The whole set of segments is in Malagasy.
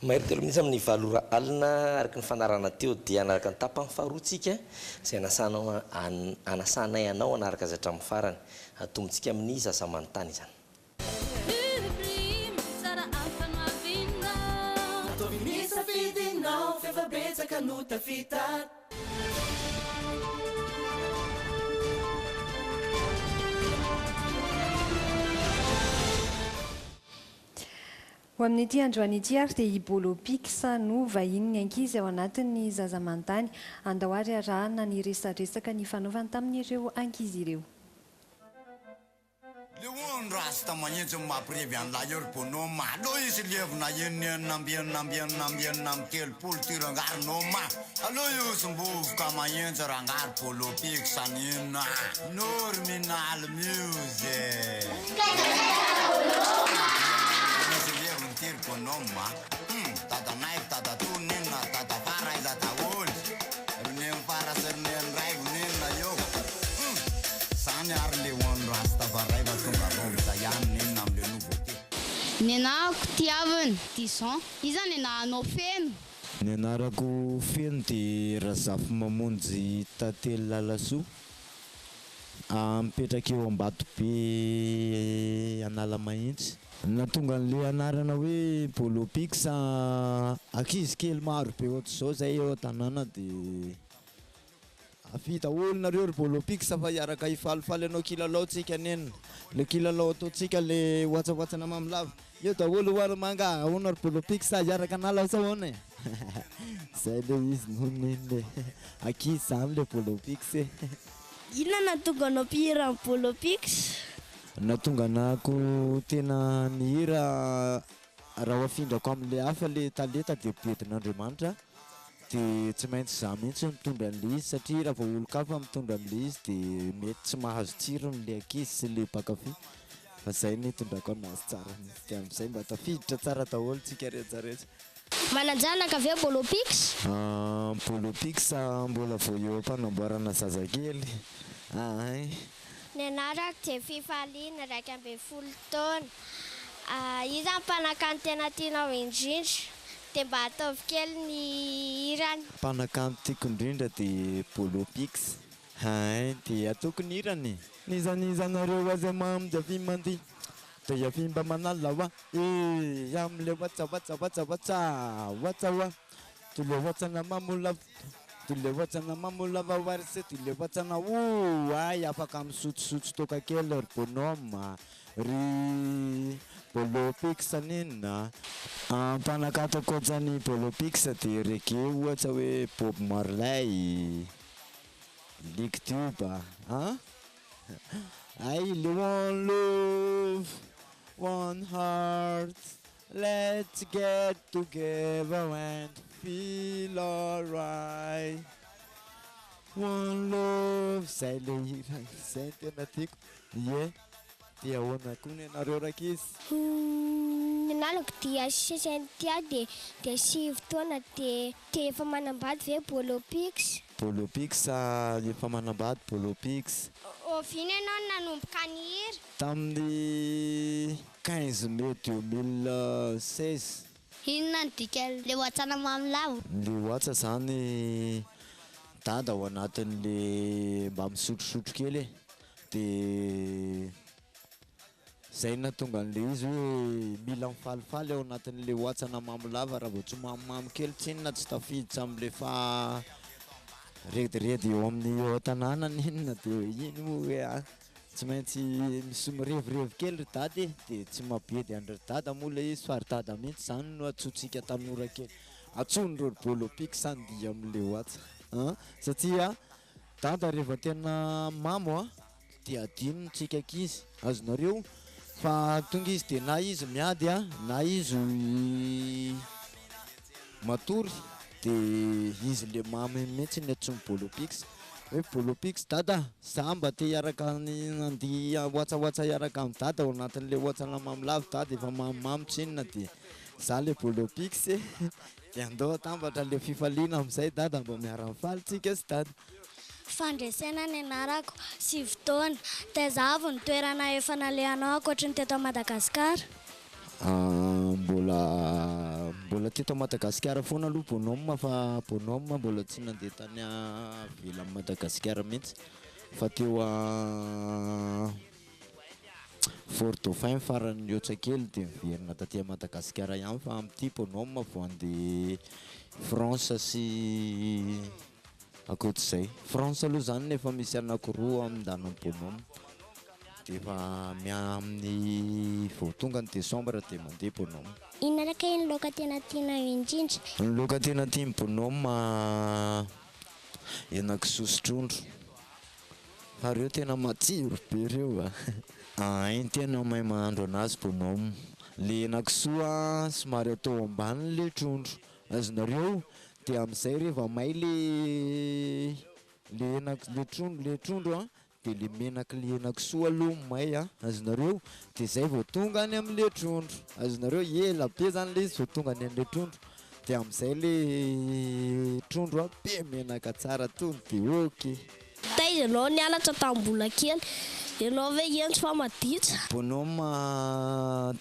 Mahery telo minitsy amin'ny valora alina araky ny fanarana teo dia anaraka ny tapany faharoatsika izay anasanay anao anaraka azy hatramin'ny farany atombotsika amin'ny zaza manontany izany. Ho amin'ity androany ity ary dia ibolo piksa no vahiny ny ankizy ao anatin'ny zaza manontany andao ary arahana ny resadresaka ny fanaovany tamin'ireo ankizy ireo. Leon rasta manyentsy mampirevy an'ilay eo bonoma aloha izy levina enambienam telopolo tirangarinoma aloha io sombovoka manyentsy rangary bolo piksa nina nory minaly music tir konoma tata naik tata tunina tata farai tata ul runen para sernen rai nina yo sani arle one rasta farai va tunga rom sayan nina le nouveauté nena kutiavin tison iza nena no feno nenarako feno de razafy mamonjy tately lalaso mipetraka eo Ambatobe Anala Mahitsy natonga an'le anarana hoe bolo piksa ankizy kely maro be ohatry zao zay eo tanàna de afita olonareo ry bolo piksa fa iaraka ifalifaly anao kilalaotsika nena le kilalao ataotsika le ohatsaohatsana mamilava eo daholo hoary manga ahoana ry bolo piksa iaraka anala sao ahoana zay le izy noho neny le ankizy zany le bolo piksa inona natonga anao mpihira amin'ny bolo piksa natonga anako tena nihira raha afindrako amin'le hafa le talenta dia bedin'Andriamanitra dia tsy maintsy za mihitsy mitondra an'le izy satria raha vao olo-kafa mitondra an'le izy dia mety tsy mahazo tsirony le ankizy sy le mpakafy fa zay ny tondrako anazy tsara dia amin'izay mba tafiditra tsara daholo tsika rehetrarehetra. Mananjanaka avy eo bolo piksa bolo piksa mbola vao eo am-panamboarana zazakely ny anarako dia fifaliana 1.10 taona iza mpanakano tena tianao indrindra dia mba ataovy kely ny hirany mpanakano tiako indrindra dia bolo piksa dia ataoko ny hirany nizanizanareo azy mamy dia fi mandihy dia afimba manala wa amle watsa tule watsana mamula vawarse tule watsana ay afaka misotsosotso toka kely ry bonoma ry bolo piksa nina mpanakato kotsany bolo piksa dia rege ohatra hoe Bob Marley Lick Tuba ay le one love one heart, let's get together and feel alright. One love, zay le hira zay tena tiako. Dia ahoana koa ny anareo rakizy? Nanalako dia sesentya dia 7 taona dia efa manambady ve bolo piksa? Bolo piksa efa manambady bolo piksa. Ovina ianao nanomboka ny hira? Tamin'ny 15 mai 2016. Inona ny dika le ohatsana mamilavo? Le ohatsa zany dada ao anatin'le mba misotrosotro kely dia zay natonga an'le izy hoe mila mifalifaly ao anatin'le ohatsana mamilava raha vao tsy mamimamy kely tsinona tsy tafiditra amin'le fa rediredy eo amin'ny eo tanànany inona dia iny moa hoe tsy maintsy misy mirevirevy kely ry dady dia tsy mabedy andry dada moa le izy fa ry dada mihitsy zany no atsotsika tanora kely atson'ireo bolo piksa andia amin'le ohatsa satria dada rehefa tena mamo dia adinontsika ankizy azonareo fa tonga izy dia na izy miady na izy matory dia izy le mamy mihitsy ny atsony bolo piksa hoe bolo piksa dada za mba te hiaraka andia ohatsaohatsa hiaraka amin'ny dada ao anatin'le ohatsana mamilavo dada efa mamimamy tsinona dia za le bolo piksa dia andao atambatra le fifaliana amin'izay dada mba miara-mifaly tsika sy dada. Fandresena ny anarako 7 taona tezavo ny toerana efa nalehanao ankoatra ny teto Madagasikara? Mbola teto Madagasikara foana aloha bonhomme fa bonhomme mbola tsy nandeha tany ivelan'ny Madagasikara mihitsy fa teo Fort Dauphin farany ohatsa kely dia miverina taty Madagasikara ihany fa amin'ity bonhomme vao andeha France sy akoatr'izay France aloha zany nefa misy anankiroa amin'ndanon'ny bonhomme dia efa amin'ny vao tonga ny décembre dia mandeha bonhomme. Inona araka ny laoka tena tiana indrindra? Ny laoka tena tian'ny bonhomme henan-kisoa sy trondro fa reo tena matsiro be reo iny tena mahay mahandro anazy bonhomme. Le henan-kisoa somary atao ambany le trondro azonareo dia amin'izay rehefa may le trondro dia le menaka le henan-kisoa aloha may azonareo dia zay vao tonga any amin'le trondro azonareo ela be zany le izy vao tonga any amin'le trondro dia amin'izay le trondro be menaka tsara tony dia ok. Taiza ianao nianatra tamin'ny mbola kely? Ianao ve entry fa maditra? Bonhomme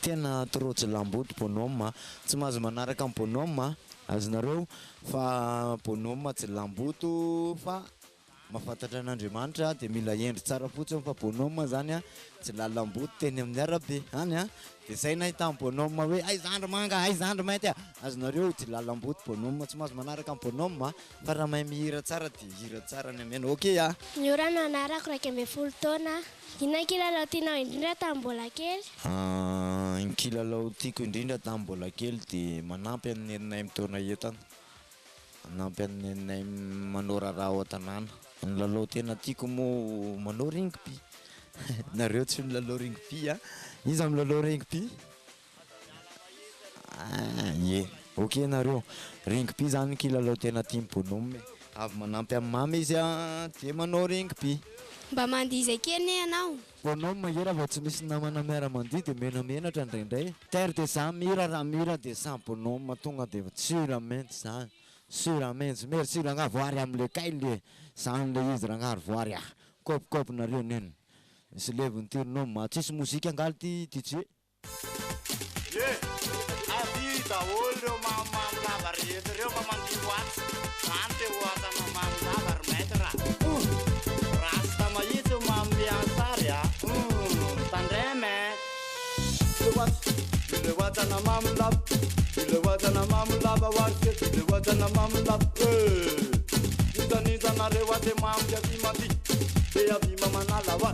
tena trotsy lamboty bonhomme tsy mahazo manaraka amin'ny bonhomme azonareo fa bonhomme tsy lamboto fa mahafantatra an'Andriamanitra dia mila endry tsara fotsiny fa bonhomme zany tsy lalamboto teny amin'ny arabe any dia zay nahita amin'ny bonhomme hoe aiza andro manga aiza andro mainty azonareo tsy lalamboto bonhomme tsy mahazo manaraka amin'ny bonhomme fa raha mahay mihira tsara dia hira tsara ny amena ok Ny orano anarako 12 taona. Inona kilalao tianao indrindra tamin'ny mbola kely? Ny kilalao tiako indrindra tamin'ny mbola kely dia manampy amin'ny neninay mitaona entana manampy amin'ny neninay manao raharaha ao an-tanàna. Ny lalao tena tiako moa manao rugby nareo tsy milalao rugby iza milalao rugby ye ok nareo rugby zany kilalao tena tian'ny bonhomme avy manampy amin'ny mamy izy dia manao rugby. Mba mandihy izay kely ianao? Bonhomme era vao tsy misy namana miara-mandihy dia menamenatra indraindray terre dia za mira raha mira dia sa bonhomme tonga dia sûrement zany sûrement merci rangaha amin'le kaile zany le izy rangaha voary kopikopy nareo neny misy leviny tirinao tsisy mozika angaly ty DJ Abi daholo reo mamamy lava rehetra reo fa mandiho atsy zany teo atana mamy lava ry maître rasta mahitsy mamy asary tandreme ile watana mamy lava ile watana mamy lava warsy ile watana mamy lava nitanareo ate mamy avimady be avima manala wa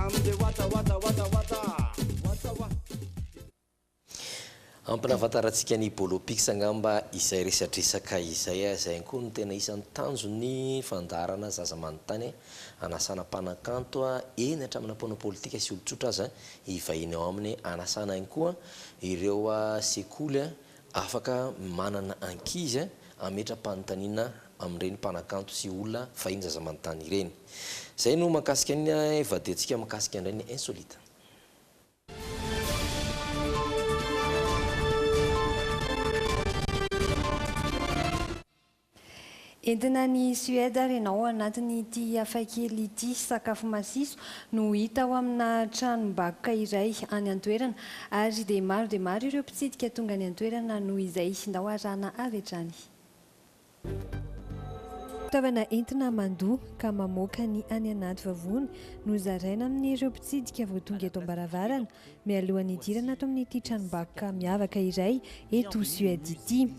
amde wata ampinafantarantsika ny bolopix angamba izay resatresaka izay zay koa no tena isan'ny tanjony fandarana zaza manontany anasana mpanakanto eny hatraminapona politika sy olotsotra azy ivahiny ao amin'ny anasana ihany koa ireo sekoly afaka manana ankizy ametra-panontaniana amin'ireny mpanakanto sy olona fahiny zaza manontany ireny. Zay no makasika ny vadetsika makasika an'ireny insolite. Entina ny Suède renao anatin'ny ity hafakely ity sakafo masiso no hita ao amina tranom-bakoka iray any an-toerana ary dia maro ireo mpitsidika tonga any an-toerana no izay ndao arana avy hatrany. Fitaovana entina mandoa ka mamoaka ny any anaty vavony no zaraina amin'ireo mpitsidika vao tonga eto am-baravarana mialohan'ny hidirana ato amin'ity tranom-bakoka miavaka iray eto Suède ity.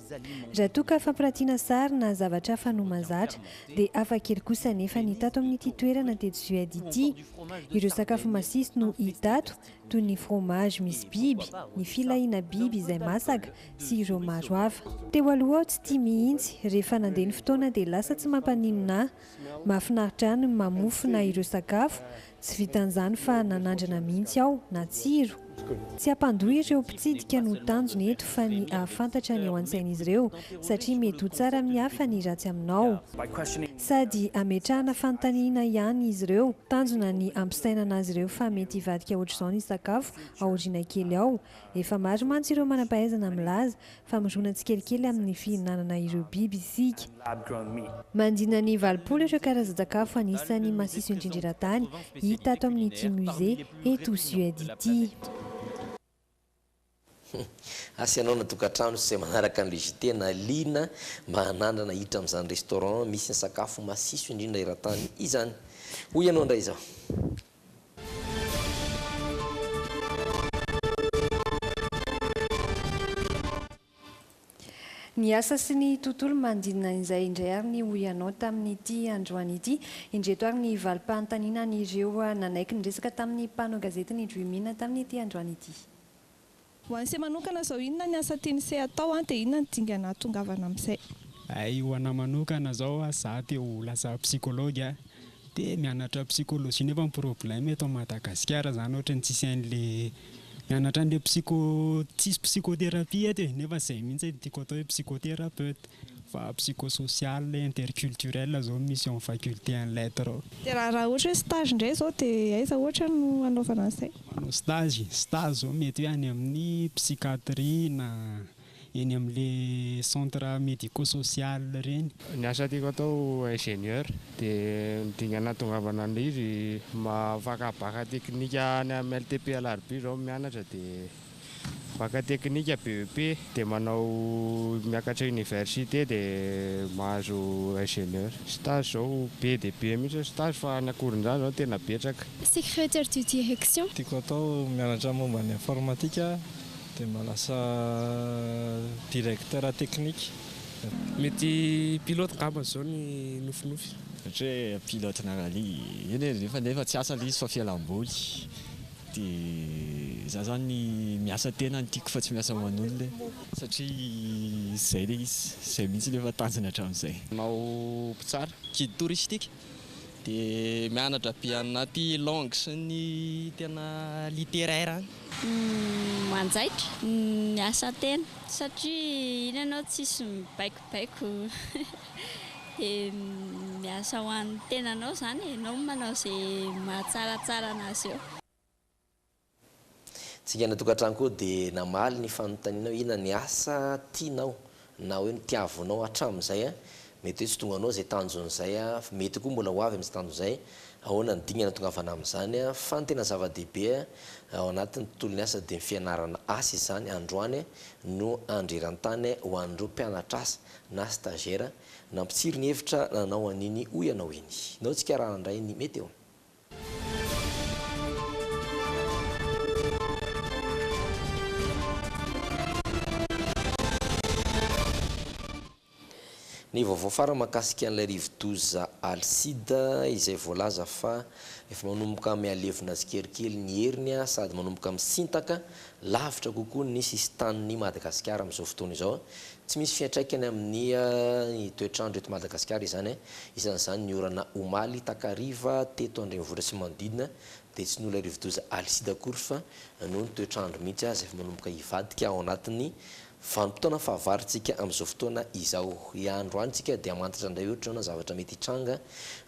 Raha toa ka fampirantiana sary na zavatra fanomazatra dia hafakely kosa nefa ny hita ato amin'ity toerana teto Suède ity. Ireo sakafo masiso no hita ato toy ny fromage misy biby, ny filahiana biby izay masaka sy ireo maro hafa. Teo aloha aho tsy tia mihitsy rehefa nandeha ny fotoana dia lasa tsy mampaninona mahafinaritra any mamofona ireo sakafo tsy vitan'izany fa nanandrana mihitsy aho na tsiro. Tsy hampandoa ireo mpitsidika no tanjony eto fa ny ahafantatra ny ao an-tsain'izy ireo satria mety ho tsara amin'ny hafa ny ratsy aminao sady ametrahana fanontaniana ihany izy ireo. Tanjona ny ampisainana azy ireo fa mety hivadika ohatr'izao ny sakafo aoriana kely ao. Efa maro mantsy ireo manam-pahaizana milaza fa mirona tsikelikely amin'ny fihinanana ireo biby isika. Mandina ny 20 ireo karazan-tsakafo anisan'ny masiso indrindra tany hita ato amin'ity musée eto Suède ity. Asa ianao natokantrano sy manaraka ny légité na lina mba hanandrana hiditra amin'izany restaurant misy ny sakafo masiso indrindra iran-tany izany. Hoy ianao indray izao. Ny asa sy ny tontolo mandinina izay indray ary ny hoy ianao tamin'ity androany ity, indreto ary ny valim-panontanianan'ireo nanaiky ny resaka tamin'ny mpanao gazety ny Drimina tamin'ity androany ity. Ho an'isay manokana zao inona ny asa tiany say atao dia inona ny dingana tongavana amin'izay? Ho anahy manokana zao za te ho lasa psychologue dia mianatra psychologie nefa ny problème eto Madagasikara zany ohatra ny tsisy an'le mianatra an'le tsisy psychothérapie eto nefa izay mihitsy tiako atao hoe psychothérapeute fa psychosocial interculturel zao misy en faculté en lettres. Dia raha ohatra hoe stage indray zao dia aiza ohatra no anaovana an'izay? Manao stage zao mety hoe any amin'ny psychiatrie na eny amin'le centre médico-social reny. Ny asa tiako atao ingénieur dia midingana tongavana an'ilay izy mafaka baka teknika any amin'ny LTP LRB zao mianatra dia baka teknika BEP dia manao miakatra université dia mahazo ingénieur. Stage zao be dia be mihitsy stage fa ny akoron'izany zao tena betsaka. Secrétaire de direction. Tiako atao mianatra momba ny informatika dia malasa directeur technique. Mety pilote ngamba zao ny nofinofy. Satria pilote na rally nefa tsy asa izy fa fialamboly. Dia za zany miasa tena ny tiako fa tsy miasa aman'olona satria izay le izy izay mihitsy lefa tanjona hatramin'izay. Manao mpitsara guide touristique dia mianatra be anaty langue sy ny tena littéraire any. Manjaitra miasa tena satria iny ianao tsisy mibaikobaiko dia miasa ho an'ny tenanao zany ianao manao izay mahatsaratsara anazy eo. Tsika natokantrano koa dia namaly ny fanontanianao ina ny asa tianao na hoe nitiavonao hatramin'izay mety hoe tsy tonga anao izay tanjon'izay mety koa mbola ho avy amin'izay tanjon'izay ahoana ny dingana tongavana amin'izany fa ny tena zava-dehibe ao anatin'ny tontolon'ny asa dia ny fianarana asa izany androany no andreran-tany ho an'ireo mpianatra asa na stagiaire nampitsiry ny hevitra nanao an'iny hoy ianao iny. Nao tsika raha andray ny mety eo. Ny vaovao farany mahakasika an'ilay rivo-doza Alside izay voalaza fa efa manomboka mialevina azy kelikely ny heriny sady manomboka misintaka lavitra kokoa ny sistan'ny Madagasikara amin'izao fotoana izao. Tsy misy fiantraikany amin'ny toetrandro eto Madagasikara izany isan'izany ny orana omaly takariva teto andrenivohitra sy manodidina dia tsy noho ilay rivo-doza Alside akory fa noho ny toetrandro mihitsy azy efa manomboka hivadika ao anatin'ny vanim-potoana fahavaritsika amin'izao fotoana izao. Andro anytsika dia mantatra indray ohatra na zavatra mety hitranga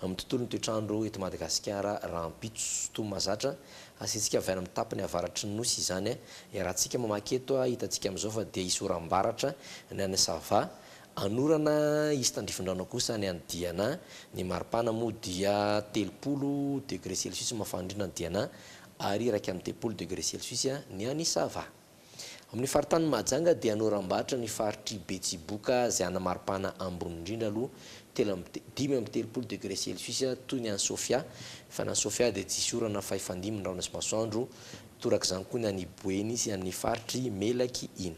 amin'ny tontolon'ny toetrandro eto Madagasikara raha ampitso toy mazatra asiantsika avy any amin'ny tapany avaratry ny nosy izany rahantsika mamaky eto hitantsika amin'izao fa dia isy oram-baratra ny any Sava anorana izy tandrifondrano kosa ny Diana ny maripana moa dia 30 degré Celsius mafandrina ny Diana ary raika amin'ny 30 degré Celsius ny any Sava. Amin'ny faritany Mahajanga dia anoram-bahatra ny faritry Betsiboka izay ana maripana ambony indrindra aloha 5 degré Celsius toy ny any Sofia fa ny any Sofia dia tsisy orana fa ifandimby ny rano sy masoandro toraka izany koa ny any Boeny sy amin'ny faritry Melaky iny.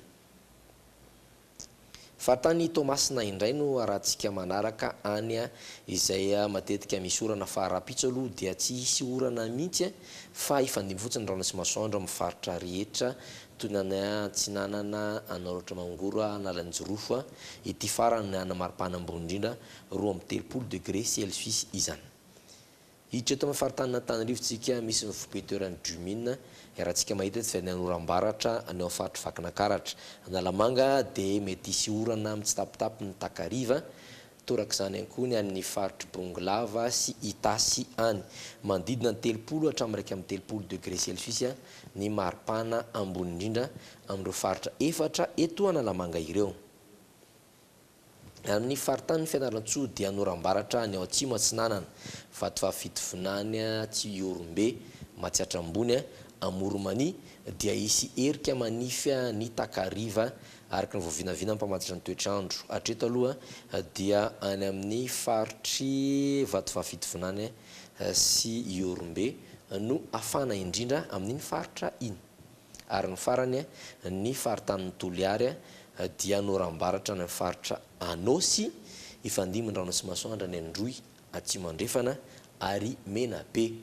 Faritany Tomasina indray no arahantsika manaraka any izay matetika misy orana fa rapitso aloha dia tsy hisy orana mihitsy fa ifandimby fotsiny rano sy masoandro amin'ny faritra rehetra toy ny Antsinanana, Anaratra Mangoro, Analanjirofo ity farany ana maripana ambony indrindra 30 degré Celsius izany. Hiditra eto amin'ny faritany Antananarivotsika misy ny fobeteurany Dumine rahantsika mahita tsy ny anoram-baratra ny ao faritry Vakinakaratra. Analamanga dia mety hisy orana amin'ny tsitapitapy ny Takariva toraka izany ihany koa ny amin'ny faritry Bonglava sy Itasy any manodidina ny 30 hatramin'ny 30 degré Celsius ny maripana ambony indrindra amin'ireo faritra efatra eto Analamanga ireo. Amin'ny faritany Fianarantsoa dia anoram-baratra ny ao atsimo Atsinanana, Vatovavitovonany, Tsiorombe, Matsiatrambony amoromani dia isy erika manify ny takariva araka ny voavinavina mpamatitra ny toetrandro. Hatreto aloha dia any amin'ny faritry Vatovavitovinany sy Iorombe no afana indrindra amin'iny faritra iny. Ary ny farany ny faritany Toliary dia norambaratra ny faritra Anosy, Ifandimby-Rano sy Masoandra ny Androy atsimo andrefana ary Menabe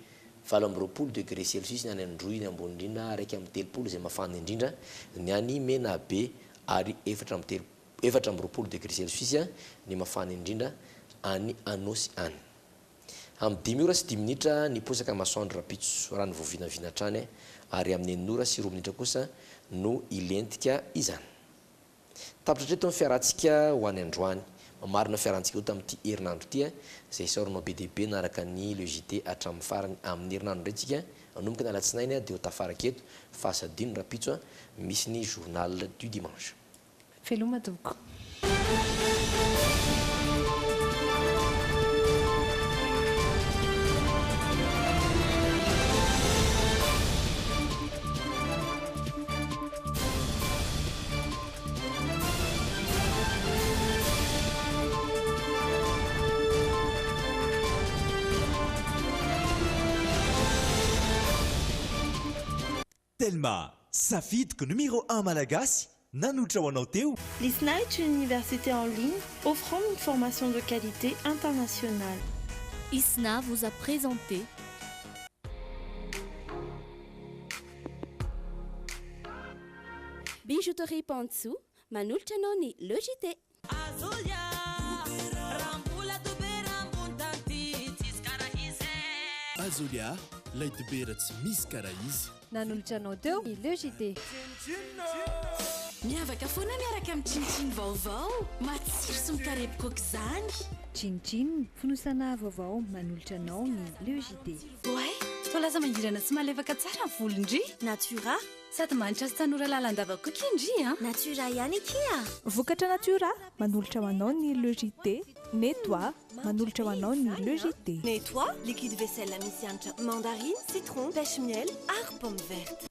20 degré Celsius ny any Androy ny ambony indrindra, araiky amin'ny 30 izay mafana indrindra ny any Menabe ary 20 degré Celsius ny mafana indrindra any Anosy any. Amin'ny 5 ora sy 10 minitra ny posaka masoandro rapitso raha ny voavinavina hatrany ary amin'ny 9 ora sy 2 minitra kosa no ilentika izany. Tapitra treto ny fiarantsika ho any androany. Marina fiarantsika eto amin'ity herinandro ity izay saoranao be dia be naraka ny Le JT hatramin'ny farany amin'ny herinandro ndraitsika anomboka ny alatsinainy dia ho tafaraka eto fa asadino rapitso misy ny journal du dimanche. Veloma tompoko. Telma, safidiko numéro 1 malagasy, nanotra ho anao teo. L'ISNA est une université en ligne offrant une formation de qualité internationale. ISNA vous a présenté Bijouterie Pantsu, manolotra anao ny Le JT. Azolia, lay dibera tsy misy karaha izy. Nanolotra anao teo ny Le JT. Miavaka foana miaraka amin'ny Chin-Chin vaovao, matsiro sy mikarepoka aok'izany. Chin-Chin, fonosana vaovao manolotra anao ny Le JT. Oay, toa laza mangirana sy malefaka tsara ny volondry. Natura, sady manitra sy tanora lalandava-koky indry a. Natura ihany ikia. Vokatra Natura, manolotra ho anao ny Le JT. Nettoie, manolotra ho anao ny Le JT. Nettoie, liquide vaisselle misy hanitra mandarine, citron, pêche miel ary pomme verte.